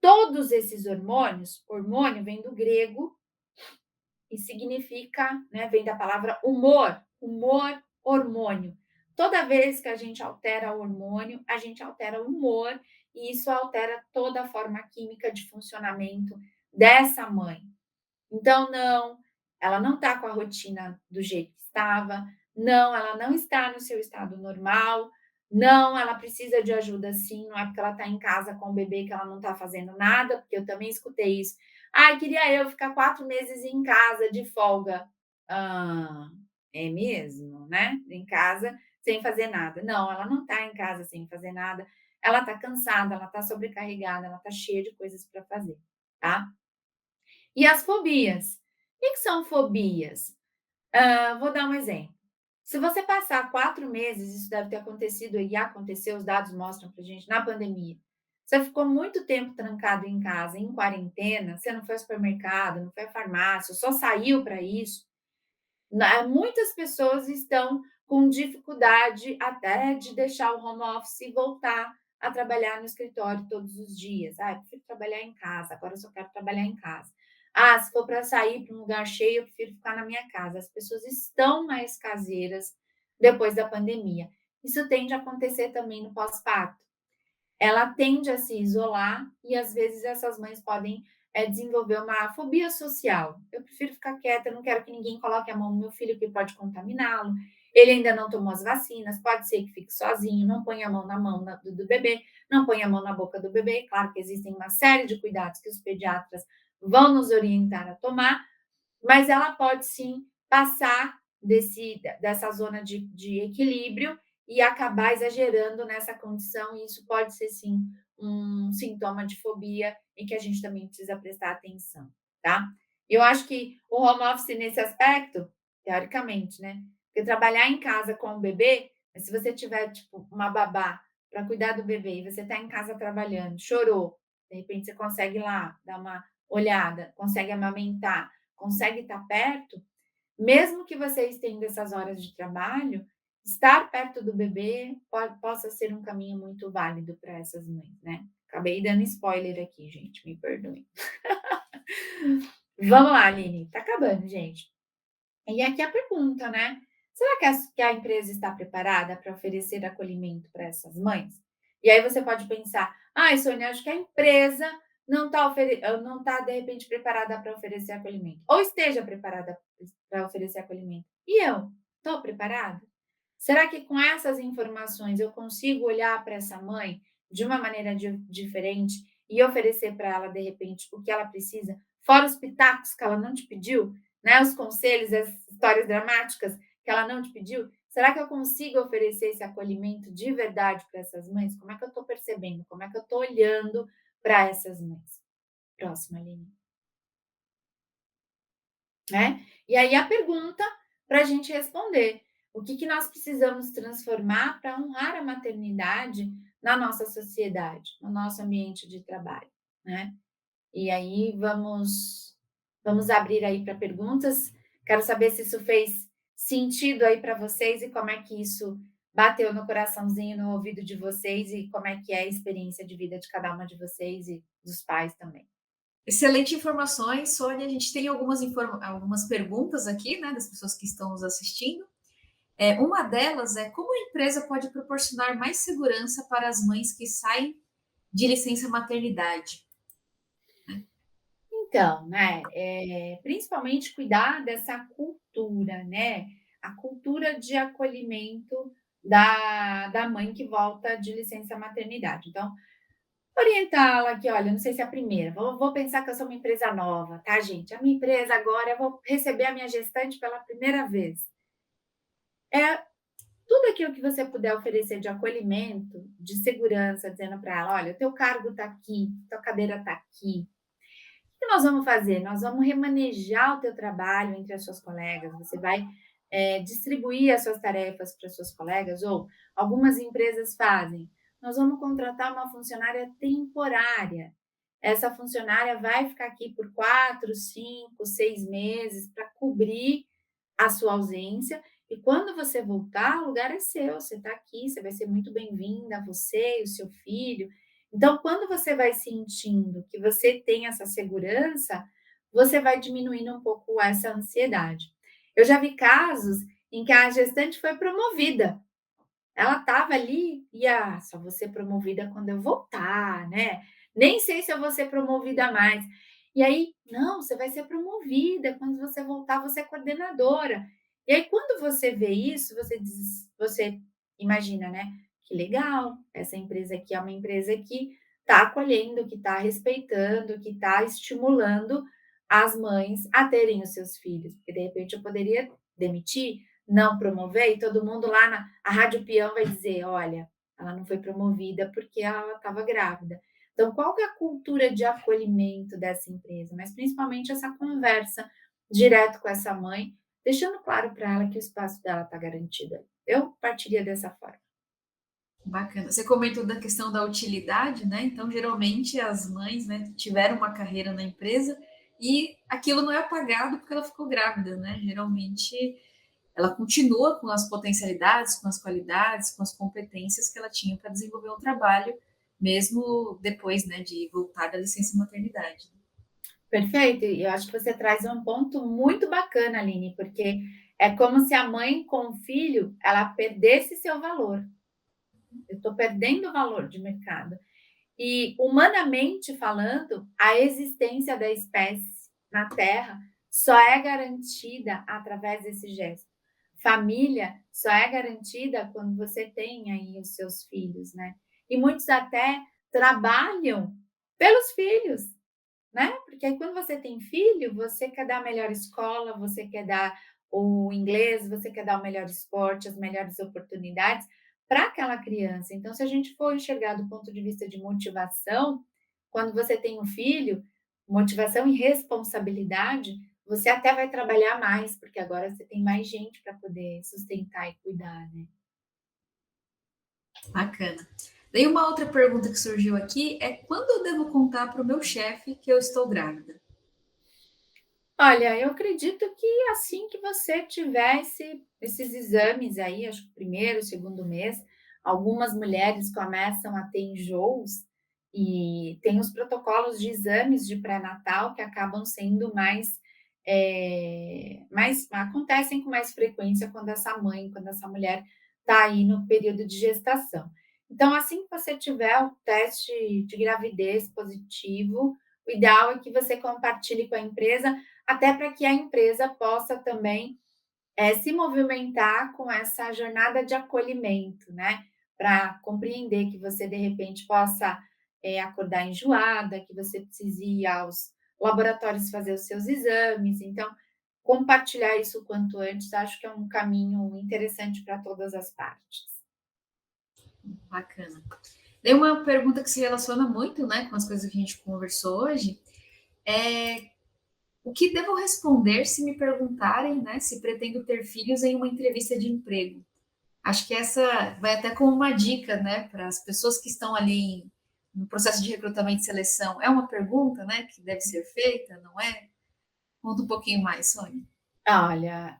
Speaker 2: Todos esses hormônios, hormônio vem do grego e significa, né, vem da palavra humor, hormônio. Toda vez que a gente altera o hormônio, a gente altera o humor e isso altera toda a forma química de funcionamento dessa mãe. Então, não, ela não está com a rotina do jeito que estava, não, ela não está no seu estado normal, não, ela precisa de ajuda sim, não é porque ela está em casa com o bebê que ela não está fazendo nada, porque eu também escutei isso. Ai, queria eu ficar 4 meses em casa de folga. Ah, é mesmo, né? Em casa sem fazer nada. Não, ela não está em casa sem fazer nada. Ela está cansada, ela está sobrecarregada, ela está cheia de coisas para fazer, tá? E as fobias. O que são fobias? Vou dar um exemplo. Se você passar 4 meses, isso deve ter acontecido e aconteceu, os dados mostram para gente, na pandemia. Você ficou muito tempo trancado em casa, em quarentena, você não foi ao supermercado, não foi à farmácia, só saiu para isso. Muitas pessoas estão com dificuldade até de deixar o home office e voltar a trabalhar no escritório todos os dias. Ah, eu prefiro trabalhar em casa, agora eu só quero trabalhar em casa. Ah, se for para sair para um lugar cheio, eu prefiro ficar na minha casa. As pessoas estão mais caseiras depois da pandemia. Isso tende a acontecer também no pós-parto. Ela tende a se isolar e às vezes essas mães podem desenvolver uma fobia social. Eu prefiro ficar quieta, eu não quero que ninguém coloque a mão no meu filho que pode contaminá-lo. Ele ainda não tomou as vacinas, pode ser que fique sozinho, não ponha a mão na mão do bebê, não ponha a mão na boca do bebê. Claro que existem uma série de cuidados que os pediatras vão nos orientar a tomar, mas ela pode sim passar dessa zona de equilíbrio e acabar exagerando nessa condição, e isso pode ser sim um sintoma de fobia e que a gente também precisa prestar atenção, tá? Eu acho que o home office nesse aspecto, teoricamente, né? Porque trabalhar em casa com o bebê, se você tiver tipo uma babá para cuidar do bebê e você está em casa trabalhando, chorou, de repente você consegue ir lá dar uma olhada, consegue amamentar, consegue estar perto, mesmo que você estenda essas horas de trabalho, estar perto do bebê possa ser um caminho muito válido para essas mães, né? Acabei dando spoiler aqui, gente, me perdoem. Vamos lá, Aline, tá acabando, gente. E aqui a pergunta, né? Será que a empresa está preparada para oferecer acolhimento para essas mães? E aí você pode pensar, Sônia, acho que a empresa não está, de repente, preparada para oferecer acolhimento. Ou esteja preparada para oferecer acolhimento. E eu? Estou preparada? Será que com essas informações eu consigo olhar para essa mãe de uma maneira diferente e oferecer para ela, de repente, o que ela precisa, fora os pitacos que ela não te pediu, né? Os conselhos, as histórias dramáticas que ela não te pediu? Será que eu consigo oferecer esse acolhimento de verdade para essas mães? Como é que eu estou percebendo? Como é que eu estou olhando para essas mães? Próxima, Aline. Né? E aí a pergunta para a gente responder: o que nós precisamos transformar para honrar a maternidade na nossa sociedade, no nosso ambiente de trabalho, né? E aí vamos abrir aí para perguntas. Quero saber se isso fez sentido aí para vocês e como é que isso bateu no coraçãozinho, no ouvido de vocês e como é que é a experiência de vida de cada uma de vocês e dos pais também.
Speaker 1: Excelente informações, Sônia. A gente tem algumas perguntas aqui, né, das pessoas que estão nos assistindo. Uma delas é como a empresa pode proporcionar mais segurança para as mães que saem de licença maternidade?
Speaker 2: Então, né, principalmente cuidar dessa cultura, né, a cultura de acolhimento da mãe que volta de licença maternidade. Então, orientá-la que, olha, não sei se é a primeira, vou pensar que eu sou uma empresa nova, tá, gente? A minha empresa agora, eu vou receber a minha gestante pela primeira vez. É tudo aquilo que você puder oferecer de acolhimento, de segurança, dizendo para ela: olha, o teu cargo está aqui, tua cadeira está aqui. O que nós vamos fazer? Nós vamos remanejar o teu trabalho entre as suas colegas. Você vai distribuir as suas tarefas para as suas colegas, ou algumas empresas fazem. Nós vamos contratar uma funcionária temporária. Essa funcionária vai ficar aqui por 4, 5, 6 meses para cobrir a sua ausência. E quando você voltar, o lugar é seu, você está aqui, você vai ser muito bem-vinda, você e o seu filho. Então, quando você vai sentindo que você tem essa segurança, você vai diminuindo um pouco essa ansiedade. Eu já vi casos em que a gestante foi promovida. Ela estava ali e só vou ser promovida quando eu voltar, né? Nem sei se eu vou ser promovida mais. E aí, não, você vai ser promovida quando você voltar, você é coordenadora. E aí, quando você vê isso, você imagina, né? Que legal, essa empresa aqui é uma empresa que está acolhendo, que está respeitando, que está estimulando as mães a terem os seus filhos. Porque de repente eu poderia demitir, não promover, e todo mundo lá na a Rádio Peão vai dizer: olha, ela não foi promovida porque ela estava grávida. Então, qual que é a cultura de acolhimento dessa empresa? Mas principalmente essa conversa direto com essa mãe, deixando claro para ela que o espaço dela está garantido. Eu partiria dessa forma.
Speaker 1: Bacana. Você comentou da questão da utilidade, né? Então, geralmente as mães, né, tiveram uma carreira na empresa e aquilo não é apagado porque ela ficou grávida, né? Geralmente ela continua com as potencialidades, com as qualidades, com as competências que ela tinha para desenvolver o trabalho, mesmo depois, né, de voltar da licença maternidade.
Speaker 2: Perfeito, e eu acho que você traz um ponto muito bacana, Aline, porque é como se a mãe com o filho, ela perdesse seu valor. Eu estou perdendo o valor de mercado. E, humanamente falando, a existência da espécie na Terra só é garantida através desse gesto. Família só é garantida quando você tem aí os seus filhos, né? E muitos até trabalham pelos filhos, né? Porque aí quando você tem filho, você quer dar a melhor escola, você quer dar o inglês, você quer dar o melhor esporte, as melhores oportunidades para aquela criança. Então, se a gente for enxergar do ponto de vista de motivação, quando você tem um filho, motivação e responsabilidade, você até vai trabalhar mais, porque agora você tem mais gente para poder sustentar e cuidar, né?
Speaker 1: Bacana. Daí uma outra pergunta que surgiu aqui é quando eu devo contar para o meu chefe que eu estou grávida?
Speaker 2: Olha, eu acredito que assim que você tivesse esses exames aí, acho que primeiro, segundo mês, algumas mulheres começam a ter enjoos e tem os protocolos de exames de pré-natal que acabam sendo mais acontecem com mais frequência quando essa mãe, quando essa mulher está aí no período de gestação. Então, assim que você tiver o teste de gravidez positivo, o ideal é que você compartilhe com a empresa até para que a empresa possa também se movimentar com essa jornada de acolhimento, né? Para compreender que você, de repente, possa acordar enjoada, que você precise ir aos laboratórios fazer os seus exames. Então, compartilhar isso o quanto antes, acho que é um caminho interessante para todas as partes.
Speaker 1: Bacana. Daí uma pergunta que se relaciona muito, né, com as coisas que a gente conversou hoje, é o que devo responder se me perguntarem, né, se pretendo ter filhos em uma entrevista de emprego? Acho que essa vai até como uma dica, né, para as pessoas que estão ali no processo de recrutamento e seleção. É uma pergunta, né, que deve ser feita, não é? Conta um pouquinho mais, Sônia.
Speaker 2: Olha,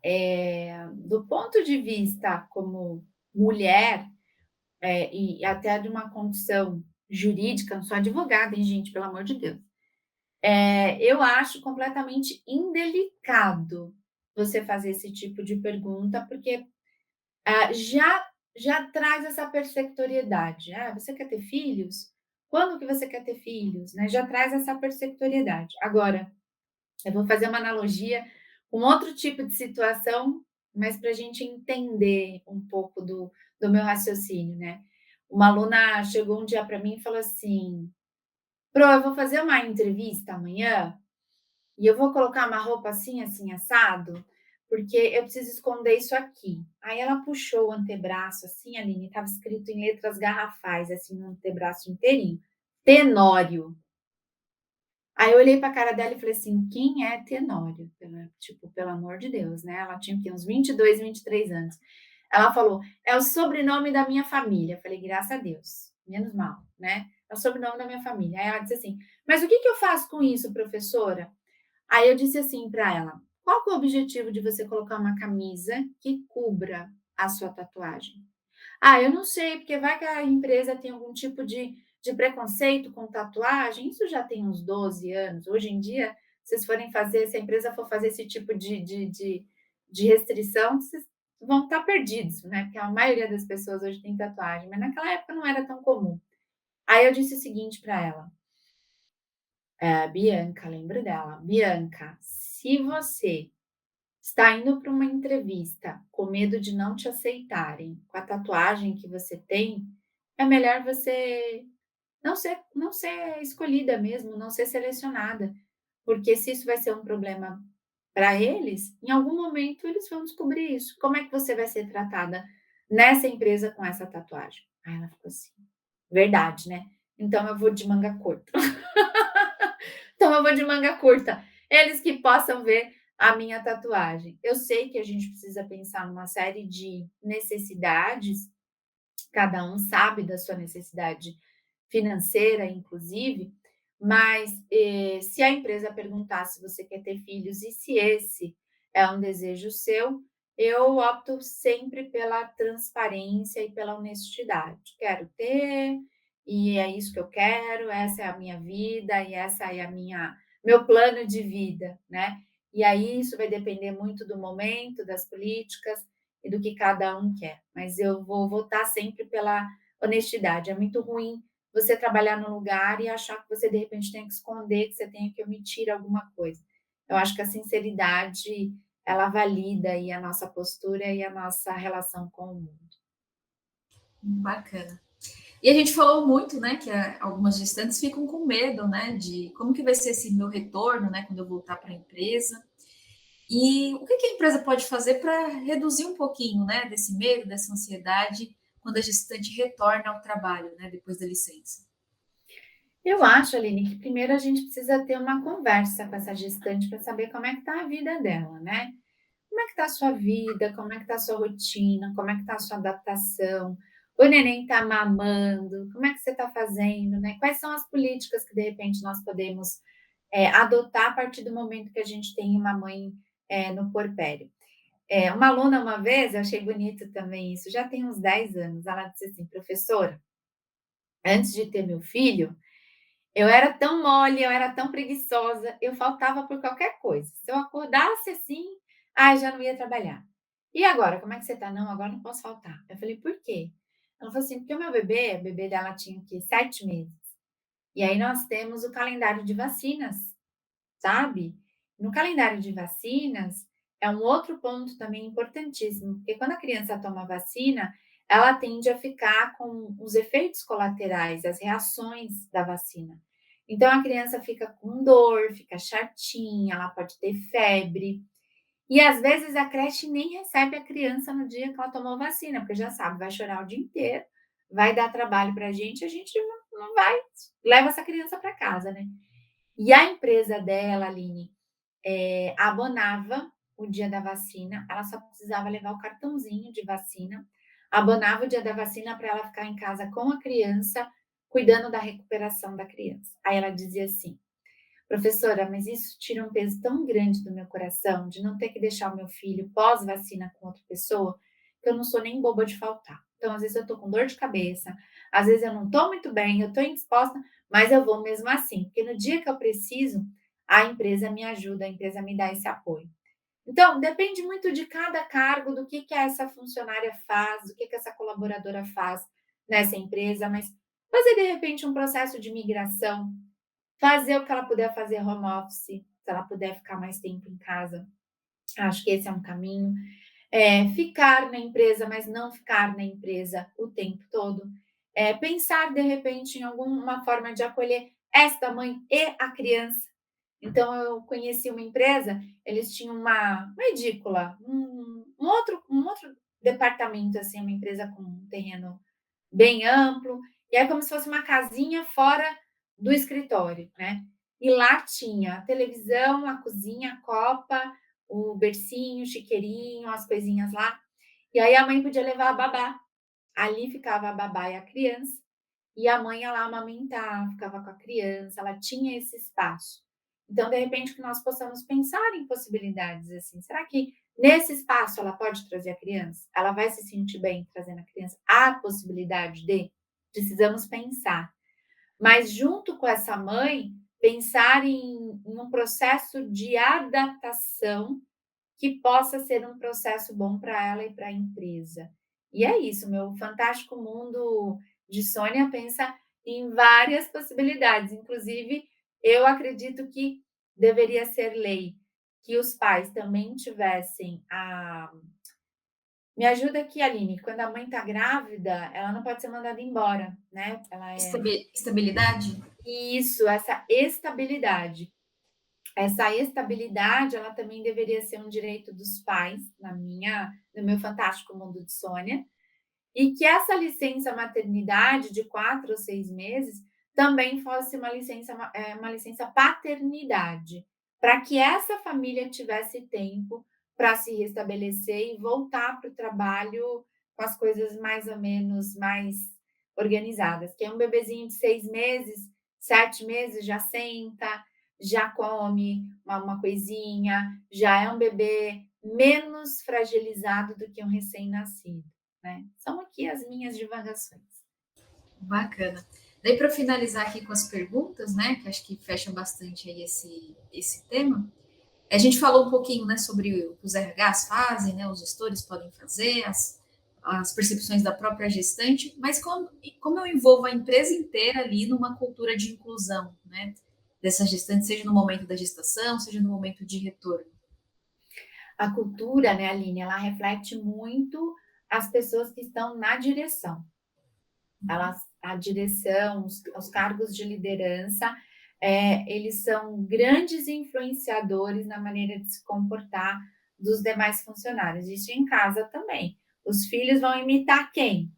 Speaker 2: do ponto de vista como mulher, e até de uma condição jurídica, não sou advogada, hein, gente, pelo amor de Deus. Eu acho completamente indelicado você fazer esse tipo de pergunta, porque já traz essa perceptoriedade. Ah, você quer ter filhos? Quando que você quer ter filhos? Né? Já traz essa perceptoriedade. Agora, eu vou fazer uma analogia com outro tipo de situação, mas para a gente entender um pouco do meu raciocínio, né? Uma aluna chegou um dia para mim e falou assim: Pro, eu vou fazer uma entrevista amanhã e eu vou colocar uma roupa assim, assim, assado, porque eu preciso esconder isso aqui. Aí ela puxou o antebraço, assim, Aline, estava escrito em letras garrafais, assim, no antebraço inteirinho, Tenório. Aí eu olhei para a cara dela e falei assim: "Quem é Tenório?" Tipo, pelo amor de Deus, né, ela tinha o quê? Uns 22, 23 anos. Ela falou: "É o sobrenome da minha família". Eu falei: "Graças a Deus, menos mal, né, é o sobrenome da minha família". Aí ela disse assim: "Mas o que que eu faço com isso, professora?" Aí eu disse assim para ela: "Qual que é o objetivo de você colocar uma camisa que cubra a sua tatuagem?" "Ah, eu não sei, porque vai que a empresa tem algum tipo de preconceito com tatuagem". Isso já tem uns 12 anos. Hoje em dia, vocês forem fazer, se a empresa for fazer esse tipo de restrição, vocês vão estar perdidos, né? Porque a maioria das pessoas hoje tem tatuagem, mas naquela época não era tão comum. Aí eu disse o seguinte para ela: Bianca, lembro dela, Bianca, se você está indo para uma entrevista com medo de não te aceitarem com a tatuagem que você tem, é melhor você não ser escolhida mesmo, não ser selecionada, porque se isso vai ser um problema para eles, em algum momento eles vão descobrir isso. Como é que você vai ser tratada nessa empresa com essa tatuagem? Aí ela ficou assim: "Verdade, né? Então eu vou de manga curta". Então eu vou de manga curta. Eles que possam ver a minha tatuagem. Eu sei que a gente precisa pensar numa série de necessidades, cada um sabe da sua necessidade financeira, inclusive, mas se a empresa perguntar se você quer ter filhos e se esse é um desejo seu, eu opto sempre pela transparência e pela honestidade. Quero ter, e é isso que eu quero, essa é a minha vida e essa é a minha meu plano de vida, né? E aí isso vai depender muito do momento, das políticas e do que cada um quer. Mas eu vou votar sempre pela honestidade. É muito ruim você trabalhar num lugar e achar que você de repente tem que esconder, que você tem que omitir alguma coisa. Eu acho que a sinceridade ela valida aí a nossa postura e a nossa relação com o mundo.
Speaker 1: Bacana. E a gente falou muito, né, que algumas gestantes ficam com medo, né, de como que vai ser esse meu retorno, né, quando eu voltar para a empresa. E o que que a empresa pode fazer para reduzir um pouquinho, né, desse medo, dessa ansiedade, quando a gestante retorna ao trabalho, né, depois da licença?
Speaker 2: Eu acho, Aline, que primeiro a gente precisa ter uma conversa com essa gestante para saber como é que está a vida dela, né? Como é que está a sua vida? Como é que está a sua rotina? Como é que está a sua adaptação? O neném está mamando? Como é que você está fazendo, né? Quais são as políticas que de repente nós podemos adotar a partir do momento que a gente tem uma mãe no puerpério? Uma aluna uma vez, eu achei bonito também isso, já tem uns 10 anos, ela disse assim, professora, antes de ter meu filho, eu era tão mole, eu era tão preguiçosa, eu faltava por qualquer coisa. Se eu acordasse assim, ai, já não ia trabalhar. E agora, como é que você tá? Não, agora não posso faltar. Eu falei, por quê? Ela falou assim, porque o meu bebê, o bebê dela tinha o quê? 7 meses. E aí nós temos o calendário de vacinas, sabe? No calendário de vacinas é um outro ponto também importantíssimo, porque quando a criança toma vacina, ela tende a ficar com os efeitos colaterais, as reações da vacina. Então a criança fica com dor, fica chatinha, ela pode ter febre. E às vezes a creche nem recebe a criança no dia que ela tomou vacina, porque já sabe, vai chorar o dia inteiro, vai dar trabalho para a gente não vai, leva essa criança para casa, né? E a empresa dela, Aline, abonava o dia da vacina, ela só precisava levar o cartãozinho de vacina, abonava o dia da vacina para ela ficar em casa com a criança, cuidando da recuperação da criança. Aí ela dizia assim: professora, mas isso tira um peso tão grande do meu coração, de não ter que deixar o meu filho pós-vacina com outra pessoa, que eu não sou nem boba de faltar. Então, às vezes eu tô com dor de cabeça, às vezes eu não tô muito bem, eu tô indisposta, mas eu vou mesmo assim, porque no dia que eu preciso, a empresa me ajuda, a empresa me dá esse apoio. Então, depende muito de cada cargo, do que essa funcionária faz, do que essa colaboradora faz nessa empresa, mas fazer de repente um processo de migração, fazer o que ela puder fazer home office, se ela puder ficar mais tempo em casa, acho que esse é um caminho. Ficar na empresa, mas não ficar na empresa o tempo todo. Pensar, de repente, em alguma forma de acolher esta mãe e a criança. Então, eu conheci uma empresa, eles tinham uma edícula, um outro departamento, assim, uma empresa com um terreno bem amplo, e é como se fosse uma casinha fora do escritório, né? E lá tinha a televisão, a cozinha, a copa, o bercinho, o chiqueirinho, as coisinhas lá. E aí a mãe podia levar a babá. Ali ficava a babá e a criança, e a mãe ia lá amamentar, ficava com a criança, ela tinha esse espaço. Então, de repente, que nós possamos pensar em possibilidades assim. Será que nesse espaço ela pode trazer a criança? Ela vai se sentir bem trazendo a criança? Há possibilidade de? Precisamos pensar. Mas junto com essa mãe, pensar em um processo de adaptação que possa ser um processo bom para ela e para a empresa. E é isso, meu fantástico mundo de Sônia pensa em várias possibilidades, inclusive eu acredito que deveria ser lei que os pais também tivessem a. Me ajuda aqui, Aline, quando a mãe está grávida, ela não pode ser mandada embora, né? Ela é
Speaker 1: Estabilidade?
Speaker 2: isso, essa estabilidade. Essa estabilidade, ela também deveria ser um direito dos pais, no meu fantástico mundo de Sônia, e que essa licença maternidade de 4 ou 6 meses também fosse uma licença paternidade, para que essa família tivesse tempo para se restabelecer e voltar para o trabalho com as coisas mais ou menos mais organizadas. Que é um bebezinho de 6 meses, 7 meses já senta, já come uma coisinha, já é um bebê menos fragilizado do que um recém-nascido, né? São aqui as minhas divagações.
Speaker 1: Bacana. Daí, para finalizar aqui com as perguntas, né, que acho que fecham bastante aí esse tema, a gente falou um pouquinho, né, sobre o que os RHs fazem, né, os gestores podem fazer, as percepções da própria gestante, mas como eu envolvo a empresa inteira ali numa cultura de inclusão, né, dessa gestante, seja no momento da gestação, seja no momento de retorno.
Speaker 2: A cultura, né, Aline, ela reflete muito as pessoas que estão na direção. A direção, os cargos de liderança, eles são grandes influenciadores na maneira de se comportar dos demais funcionários. Isso em casa também. Os filhos vão imitar quem?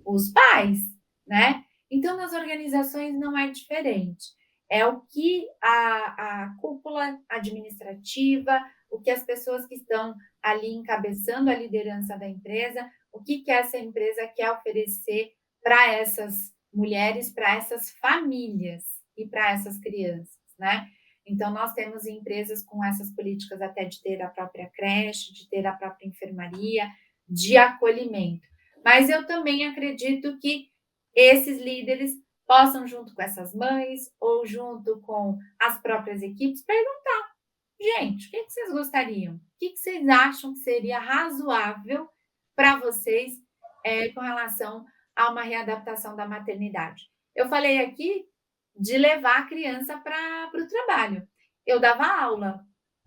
Speaker 2: Os pais, né? Então, nas organizações não é diferente. É o que a cúpula administrativa, o que as pessoas que estão ali encabeçando a liderança da empresa, o que essa empresa quer oferecer para essas mulheres, para essas famílias e para essas crianças, né? Então, nós temos empresas com essas políticas até de ter a própria creche, de ter a própria enfermaria, de acolhimento. Mas eu também acredito que esses líderes possam, junto com essas mães ou junto com as próprias equipes, perguntar: gente, o que vocês gostariam? O que vocês acham que seria razoável para vocês com relação a uma readaptação da maternidade? Eu falei aqui de levar a criança para o trabalho. Eu dava aula.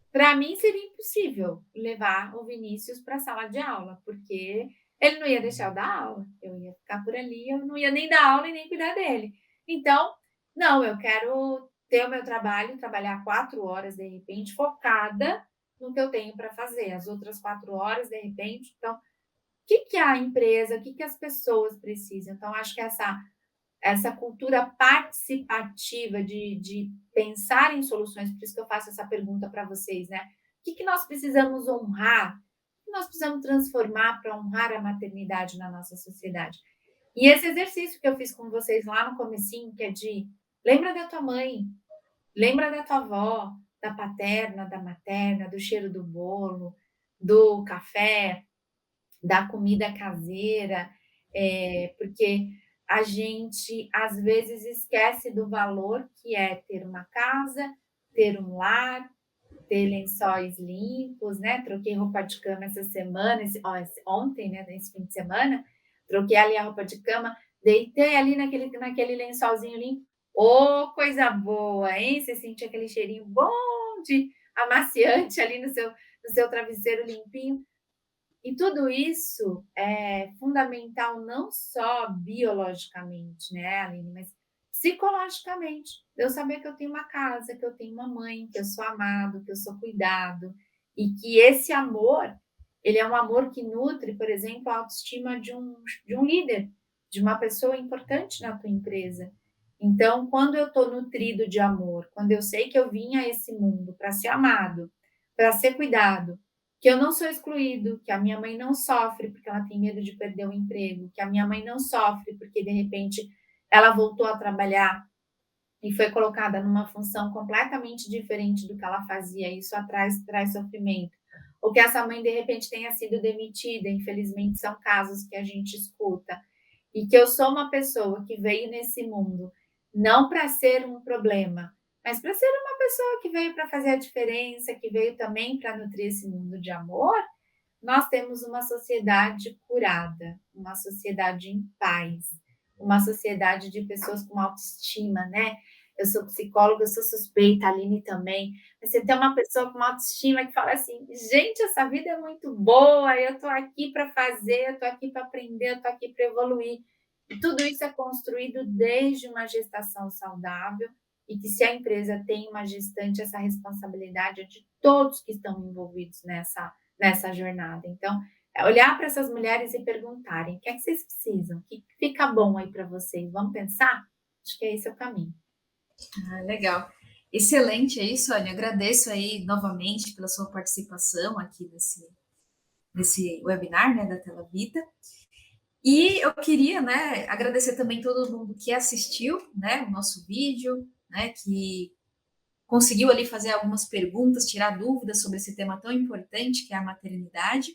Speaker 2: Para mim seria impossível levar o Vinícius para a sala de aula, porque ele não ia deixar eu dar aula, eu ia ficar por ali, eu não ia nem dar aula e nem cuidar dele. Então, não, eu quero ter o meu trabalho, trabalhar 4 horas de repente, focada no que eu tenho para fazer. As outras 4 horas, de repente, então, o que a empresa, o que as pessoas precisam? Então, acho que essa cultura participativa de pensar em soluções, por isso que eu faço essa pergunta para vocês, né? O que nós precisamos honrar? O que nós precisamos transformar para honrar a maternidade na nossa sociedade? E esse exercício que eu fiz com vocês lá no comecinho, que é de lembra da tua mãe, lembra da tua avó, da paterna, da materna, do cheiro do bolo, do café, da comida caseira, porque a gente às vezes esquece do valor que é ter uma casa, ter um lar, ter lençóis limpos, né? Troquei roupa de cama essa semana, ontem, né? Nesse fim de semana, troquei ali a roupa de cama, deitei ali naquele lençolzinho limpo. Ô, coisa boa, hein? Você sentia aquele cheirinho bom de amaciante ali no seu travesseiro limpinho. E tudo isso é fundamental não só biologicamente, né, Aline, mas psicologicamente. Eu saber que eu tenho uma casa, que eu tenho uma mãe, que eu sou amado, que eu sou cuidado, e que esse amor, ele é um amor que nutre, por exemplo, a autoestima de um líder, de uma pessoa importante na tua empresa. Então, quando eu estou nutrido de amor, quando eu sei que eu vim a esse mundo para ser amado, para ser cuidado, que eu não sou excluído, que a minha mãe não sofre porque ela tem medo de perder o emprego, que a minha mãe não sofre porque de repente ela voltou a trabalhar e foi colocada numa função completamente diferente do que ela fazia, isso traz sofrimento. Ou que essa mãe, de repente, tenha sido demitida, infelizmente são casos que a gente escuta. E que eu sou uma pessoa que veio nesse mundo não para ser um problema, mas para ser uma pessoa que veio para fazer a diferença, que veio também para nutrir esse mundo de amor, nós temos uma sociedade curada, uma sociedade em paz, uma sociedade de pessoas com autoestima, né? Eu sou psicóloga, eu sou suspeita, a Aline também. Mas você tem uma pessoa com autoestima que fala assim: gente, essa vida é muito boa, eu estou aqui para fazer, eu estou aqui para aprender, eu estou aqui para evoluir. E tudo isso é construído desde uma gestação saudável, e que se a empresa tem uma gestante, essa responsabilidade é de todos que estão envolvidos nessa jornada. Então, é olhar para essas mulheres e perguntarem: o que é que vocês precisam? O que fica bom aí para vocês? Vamos pensar? Acho que esse é o caminho.
Speaker 1: Ah, legal. Excelente aí, Sônia. Agradeço aí novamente pela sua participação aqui nesse webinar, né, da Tela Vita. E eu queria, né, agradecer também todo mundo que assistiu, né, o nosso vídeo, né, que conseguiu ali fazer algumas perguntas, tirar dúvidas sobre esse tema tão importante que é a maternidade.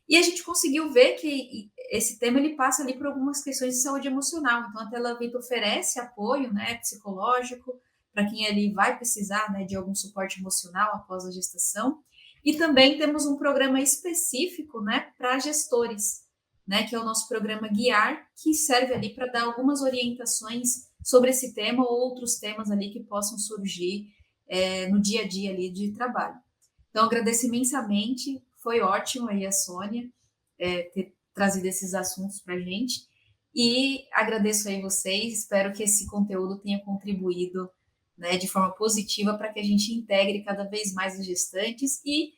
Speaker 1: E a gente conseguiu ver que esse tema ele passa ali por algumas questões de saúde emocional. Então a Tela Vita oferece apoio, né, psicológico para quem ali vai precisar, né, de algum suporte emocional após a gestação. E também temos um programa específico, né, para gestores, né, que é o nosso programa Guiar, que serve ali para dar algumas orientações sobre esse tema ou outros temas ali que possam surgir no dia a dia ali de trabalho. Então, agradeço imensamente, foi ótimo aí a Sônia ter trazido esses assuntos para a gente. E agradeço aí vocês, espero que esse conteúdo tenha contribuído, né, de forma positiva para que a gente integre cada vez mais os gestantes e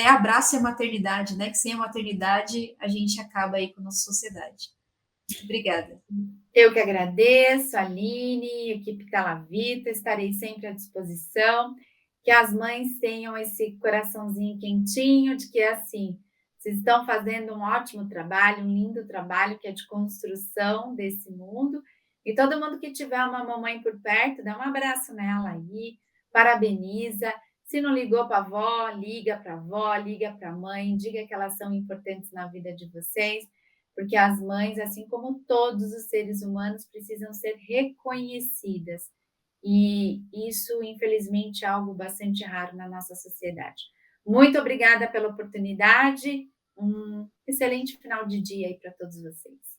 Speaker 1: abrace a maternidade, né? Que sem a maternidade a gente acaba aí com a nossa sociedade. Muito obrigada.
Speaker 2: Eu que agradeço, Aline, equipe Talavita, estarei sempre à disposição. Que as mães tenham esse coraçãozinho quentinho de que é assim, vocês estão fazendo um ótimo trabalho, um lindo trabalho que é de construção desse mundo. E todo mundo que tiver uma mamãe por perto, dá um abraço nela aí, parabeniza. Se não ligou para a avó, liga para a avó, liga para a mãe, diga que elas são importantes na vida de vocês, porque as mães, assim como todos os seres humanos, precisam ser reconhecidas. E isso, infelizmente, é algo bastante raro na nossa sociedade. Muito obrigada pela oportunidade. Um excelente final de dia aí para todos vocês.